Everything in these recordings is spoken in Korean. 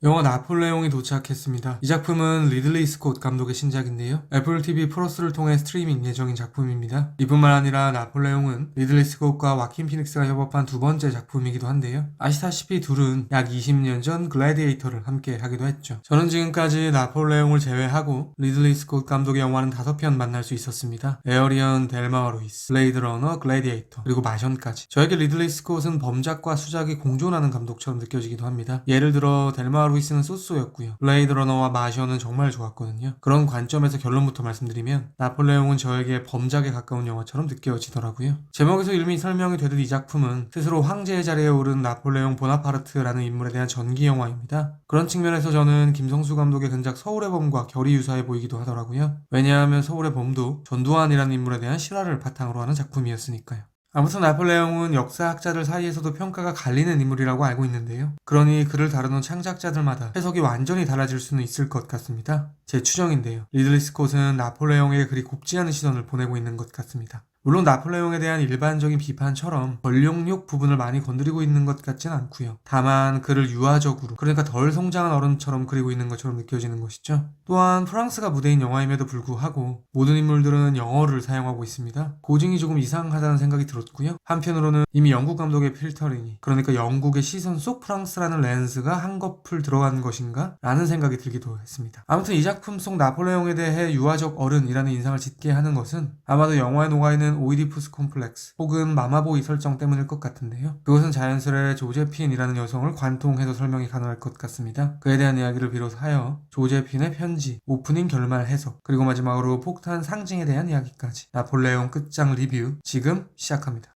영화 나폴레옹이 도착했습니다. 이 작품은 리들리 스콧 감독의 신작인데요. 애플 TV 플러스를 통해 스트리밍 예정인 작품입니다. 이뿐만 아니라 나폴레옹은 리들리 스콧과 와킨 피닉스가 협업한 두 번째 작품이기도 한데요. 아시다시피 둘은 약 20년 전 글래디에이터를 함께 하기도 했죠. 저는 지금까지 나폴레옹을 제외하고 리들리 스콧 감독의 영화는 5편 만날 수 있었습니다. 에어리언, 델마와 루이스, 블레이드 러너, 글래디에이터, 그리고 마션까지. 저에게 리들리 스콧은 범작과 수작이 공존하는 감독처럼 느껴지기도 합니다. 예를 들어 델마 루이스는 쏘쏘였고요. 블레이드 러너와 마션은 정말 좋았거든요. 그런 관점에서 결론부터 말씀드리면 나폴레옹은 저에게 범작에 가까운 영화처럼 느껴지더라고요. 제목에서 이미 설명이 되듯 이 작품은 스스로 황제의 자리에 오른 나폴레옹 보나파르트라는 인물에 대한 전기 영화입니다. 그런 측면에서 저는 김성수 감독의 근작 서울의 범과 결이 유사해 보이기도 하더라고요. 왜냐하면 서울의 범도 전두환이라는 인물에 대한 실화를 바탕으로 하는 작품이었으니까요. 아무튼 나폴레옹은 역사학자들 사이에서도 평가가 갈리는 인물이라고 알고 있는데요. 그러니 그를 다루는 창작자들마다 해석이 완전히 달라질 수는 있을 것 같습니다. 제 추정인데요. 리들리 스콧은 나폴레옹에게 그리 곱지 않은 시선을 보내고 있는 것 같습니다. 물론 나폴레옹에 대한 일반적인 비판처럼 권력욕 부분을 많이 건드리고 있는 것 같진 않고요. 다만 그를 유아적으로, 그러니까 덜 성장한 어른처럼 그리고 있는 것처럼 느껴지는 것이죠. 또한 프랑스가 무대인 영화임에도 불구하고 모든 인물들은 영어를 사용하고 있습니다. 고증이 조금 이상하다는 생각이 들었고요. 한편으로는 이미 영국 감독의 필터링이, 그러니까 영국의 시선 속 프랑스라는 렌즈가 한꺼풀 들어간 것인가? 라는 생각이 들기도 했습니다. 아무튼 이 작품 속 나폴레옹에 대해 유아적 어른이라는 인상을 짓게 하는 것은 아마도 영화에 녹아있는 오이디푸스 콤플렉스 혹은 마마보이 설정 때문일 것 같은데요. 그것은 자연스레 조제핀이라는 여성을 관통해서 설명이 가능할 것 같습니다. 그에 대한 이야기를 비롯하여 조제핀의 편지, 오프닝 결말 해석, 그리고 마지막으로 폭탄 상징에 대한 이야기까지 나폴레옹 끝장 리뷰 지금 시작합니다.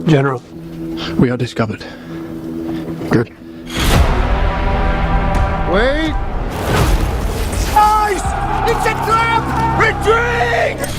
General, we are discovered. Good. Wait! Guys! It's a trap! Retreat!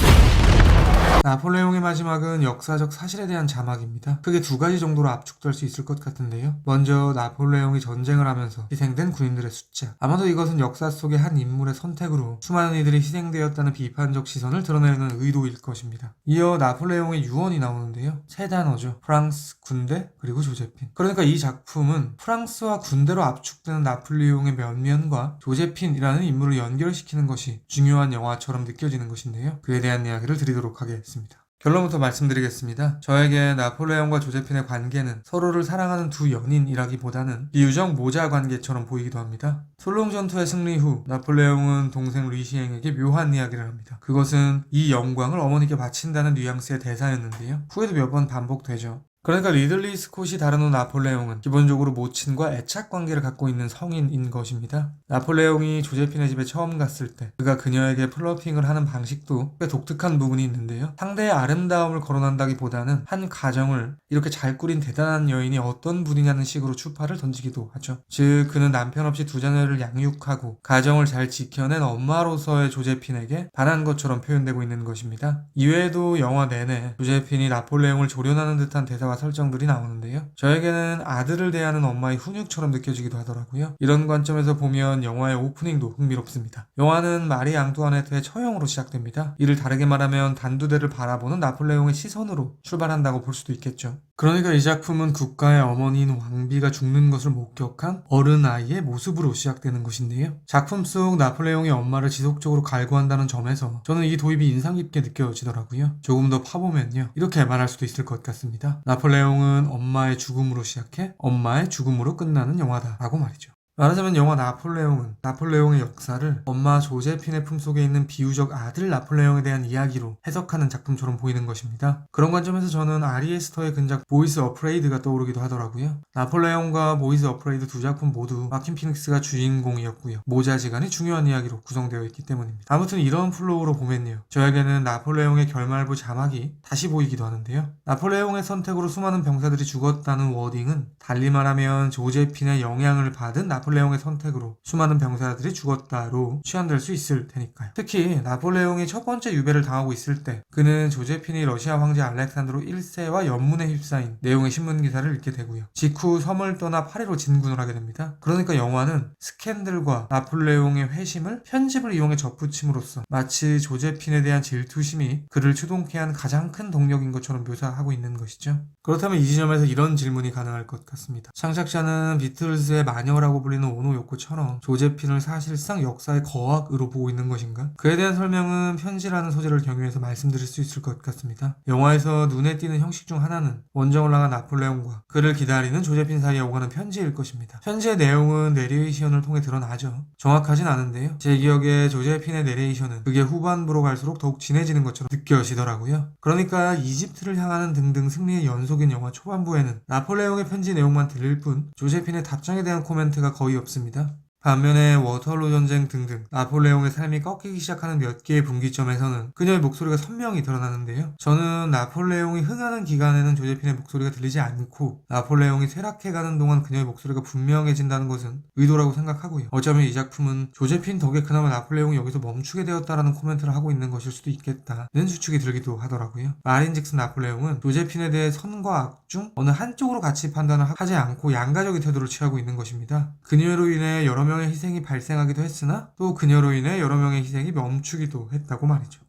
나폴레옹의 마지막은 역사적 사실에 대한 자막입니다. 크게 두 가지 정도로 압축될 수 있을 것 같은데요. 먼저 나폴레옹이 전쟁을 하면서 희생된 군인들의 숫자. 아마도 이것은 역사 속의 한 인물의 선택으로 수많은 이들이 희생되었다는 비판적 시선을 드러내는 의도일 것입니다. 이어 나폴레옹의 유언이 나오는데요. 세 단어죠. 프랑스, 군대, 그리고 조제핀. 그러니까 이 작품은 프랑스와 군대로 압축되는 나폴레옹의 면면과 조제핀이라는 인물을 연결시키는 것이 중요한 영화처럼 느껴지는 것인데요. 그에 대한 이야기를 드리도록 하겠습니다. 결론부터 말씀드리겠습니다. 저에게 나폴레옹과 조제핀의 관계는 서로를 사랑하는 두 연인이라기보다는 비유적 모자 관계처럼 보이기도 합니다. 솔롱 전투의 승리 후 나폴레옹은 동생 루이시앵에게 묘한 이야기를 합니다. 그것은 이 영광을 어머니께 바친다는 뉘앙스의 대사였는데요. 후에도 몇 번 반복되죠. 그러니까 리들리 스콧이 다루는 나폴레옹은 기본적으로 모친과 애착 관계를 갖고 있는 성인인 것입니다. 나폴레옹이 조제핀의 집에 처음 갔을 때 그가 그녀에게 플러핑을 하는 방식도 꽤 독특한 부분이 있는데요. 상대의 아름다움을 거론한다기보다는 한 가정을 이렇게 잘 꾸린 대단한 여인이 어떤 분이냐는 식으로 추파를 던지기도 하죠. 즉 그는 남편 없이 두 자녀를 양육하고 가정을 잘 지켜낸 엄마로서의 조제핀에게 반한 것처럼 표현되고 있는 것입니다. 이외에도 영화 내내 조제핀이 나폴레옹을 조련하는 듯한 대사와 설정들이 나오는데요. 저에게는 아들을 대하는 엄마의 훈육처럼 느껴지기도 하더라고요. 이런 관점에서 보면 영화의 오프닝도 흥미롭습니다. 영화는 마리 앙뚜아네트의 처형으로 시작됩니다. 이를 다르게 말하면 단두대를 바라보는 나폴레옹의 시선으로 출발한다고 볼 수도 있겠죠. 그러니까 이 작품은 국가의 어머니인 왕비가 죽는 것을 목격한 어른아이의 모습으로 시작되는 것인데요. 작품 속 나폴레옹의 엄마를 지속적으로 갈구한다는 점에서 저는 이 도입이 인상 깊게 느껴지더라고요. 조금 더 파보면요. 이렇게 말할 수도 있을 것 같습니다. 나폴레옹은 엄마의 죽음으로 시작해 엄마의 죽음으로 끝나는 영화다라고 말이죠. 말하자면 영화 나폴레옹은 나폴레옹의 역사를 엄마 조제핀의 품속에 있는 비유적 아들 나폴레옹에 대한 이야기로 해석하는 작품처럼 보이는 것입니다. 그런 관점에서 저는 아리에스터의 근작 보이스 어프레이드가 떠오르기도 하더라고요. 나폴레옹과 보이스 어프레이드 두 작품 모두 와킨 피닉스가 주인공이었고요. 모자지간이 중요한 이야기로 구성되어 있기 때문입니다. 아무튼 이런 플로우로 보면요. 저에게는 나폴레옹의 결말부 자막이 다시 보이기도 하는데요. 나폴레옹의 선택으로 수많은 병사들이 죽었다는 워딩은 달리 말하면 조제핀의 영향을 받은 나폴레옹의 선택으로 수많은 병사들이 죽었다로 취한될 수 있을 테니까요. 특히 나폴레옹이 첫 번째 유배를 당하고 있을 때 그는 조제핀이 러시아 황제 알렉산드로 1세와 연문에 휩싸인 내용의 신문기사를 읽게 되고요. 직후 섬을 떠나 파리로 진군을 하게 됩니다. 그러니까 영화는 스캔들과 나폴레옹의 회심을 편집을 이용해 접붙임으로써 마치 조제핀에 대한 질투심이 그를 추동케 한 가장 큰 동력인 것처럼 묘사하고 있는 것이죠. 그렇다면 이 지점에서 이런 질문이 가능할 것 같습니다. 창작자는 비틀즈의 마녀라고 불리는 오노 요코처럼 조제핀을 사실상 역사의 거악으로 보고 있는 것인가? 그에 대한 설명은 편지라는 소재를 경유해서 말씀드릴 수 있을 것 같습니다. 영화에서 눈에 띄는 형식 중 하나는 원정을 나간 나폴레옹과 그를 기다리는 조제핀 사이에 오가는 편지일 것입니다. 편지의 내용은 내레이션을 통해 드러나죠. 정확하진 않은데요. 제 기억에 조제핀의 내레이션은 그게 후반부로 갈수록 더욱 진해지는 것처럼 느껴지더라고요. 그러니까 이집트를 향하는 등등 승리의 연속인 영화 초반부에는 나폴레옹의 편지 내용만 들릴 뿐 조제핀의 답장에 대한 코멘트가 거의 없습니다. 반면에 워털루 전쟁 등등 나폴레옹의 삶이 꺾이기 시작하는 몇 개의 분기점에서는 그녀의 목소리가 선명히 드러나는데요. 저는 나폴레옹이 흥하는 기간에는 조제핀의 목소리가 들리지 않고 나폴레옹이 쇠락해가는 동안 그녀의 목소리가 분명해진다는 것은 의도라고 생각하고요. 어쩌면 이 작품은 조제핀 덕에 그나마 나폴레옹이 여기서 멈추게 되었다라는 코멘트를 하고 있는 것일 수도 있겠다는 추측이 들기도 하더라고요. 말인즉슨 나폴레옹은 조제핀에 대해 선과 악 중 어느 한쪽으로 같이 판단을 하지 않고 양가적인 태도를 취하고 있는 것입니다. 그녀로 인해 여러 명의 희생이 발생하기도 했으나 또 그녀로 인해 여러 명의 희생이 멈추기도 했다고 말이죠.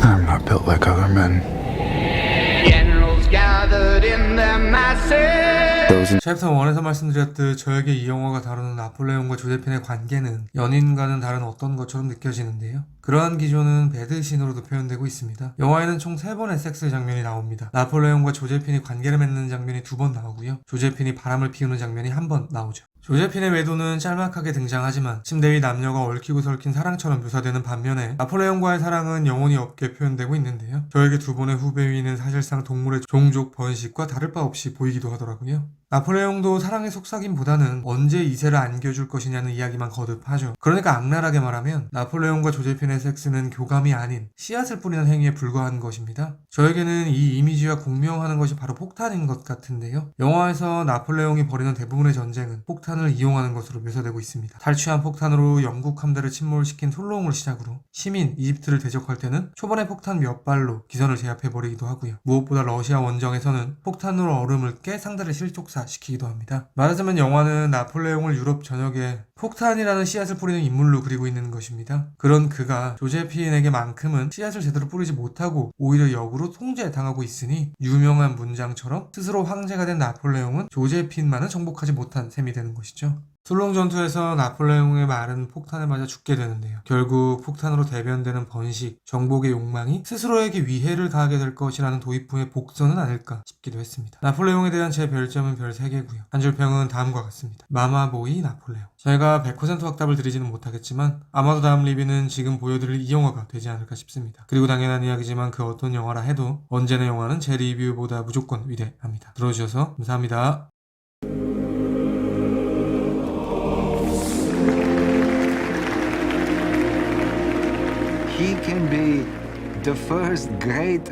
I'm not built like other men. Generals gathered in their masses. 챕터 1에서 말씀드렸듯 저에게 이 영화가 다루는 나폴레옹과 조제핀의 관계는 연인과는 다른 어떤 것처럼 느껴지는데요. 그러한 기조는 배드신으로도 표현되고 있습니다. 영화에는 총 3번의 섹스 장면이 나옵니다. 나폴레옹과 조제핀이 관계를 맺는 장면이 2번 나오고요. 조제핀이 바람을 피우는 장면이 1번 나오죠. 조제핀의 외도는 짤막하게 등장하지만 침대 위 남녀가 얽히고 설킨 사랑처럼 묘사되는 반면에 나폴레옹과의 사랑은 영혼이 없게 표현되고 있는데요. 저에게 2번의 후배 위는 사실상 동물의 종족 번식과 다를 바 없이 보이기도 하더라고요. 나폴레옹도 사랑의 속삭임보다는 언제 이세를 안겨줄 것이냐는 이야기만 거듭하죠. 그러니까 악랄하게 말하면 나폴레옹과 조제핀의 섹스는 교감이 아닌 씨앗을 뿌리는 행위에 불과한 것입니다. 저에게는 이 이미지와 공명하는 것이 바로 폭탄인 것 같은데요. 영화에서 나폴레옹이 벌이는 대부분의 전쟁은 폭탄을 이용하는 것으로 묘사되고 있습니다. 탈취한 폭탄으로 영국 함대를 침몰시킨 솔로옹을 시작으로 시민 이집트를 대적할 때는 초반에 폭탄 몇 발로 기선을 제압해버리기도 하고요. 무엇보다 러시아 원정에서는 폭탄으로 얼음을 깨 상대를 실족사시키기도 합니다. 말하자면 영화는 나폴레옹을 유럽 전역에 폭탄이라는 씨앗을 뿌리는 인물로 그리고 있는 것입니다. 그런 그가 조제핀에게만큼은 씨앗을 제대로 뿌리지 못하고 오히려 역으로 통제당하고 있으니 유명한 문장처럼 스스로 황제가 된 나폴레옹은 조제핀만은 정복하지 못한 셈이 되는 것이죠. 솔롱 전투에서 나폴레옹의 말은 폭탄에 맞아 죽게 되는데요. 결국 폭탄으로 대변되는 번식, 정복의 욕망이 스스로에게 위해를 가하게 될 것이라는 도입부의 복선은 아닐까 싶기도 했습니다. 나폴레옹에 대한 제 별점은 별 3개고요. 한 줄 평은 다음과 같습니다. 마마보이 나폴레옹. 제가 100% 확답을 드리지는 못하겠지만 아마도 다음 리뷰는 지금 보여드릴 이 영화가 되지 않을까 싶습니다. 그리고 당연한 이야기지만 그 어떤 영화라 해도 언제나 영화는 제 리뷰보다 무조건 위대합니다. 들어주셔서 감사합니다. He can be the first great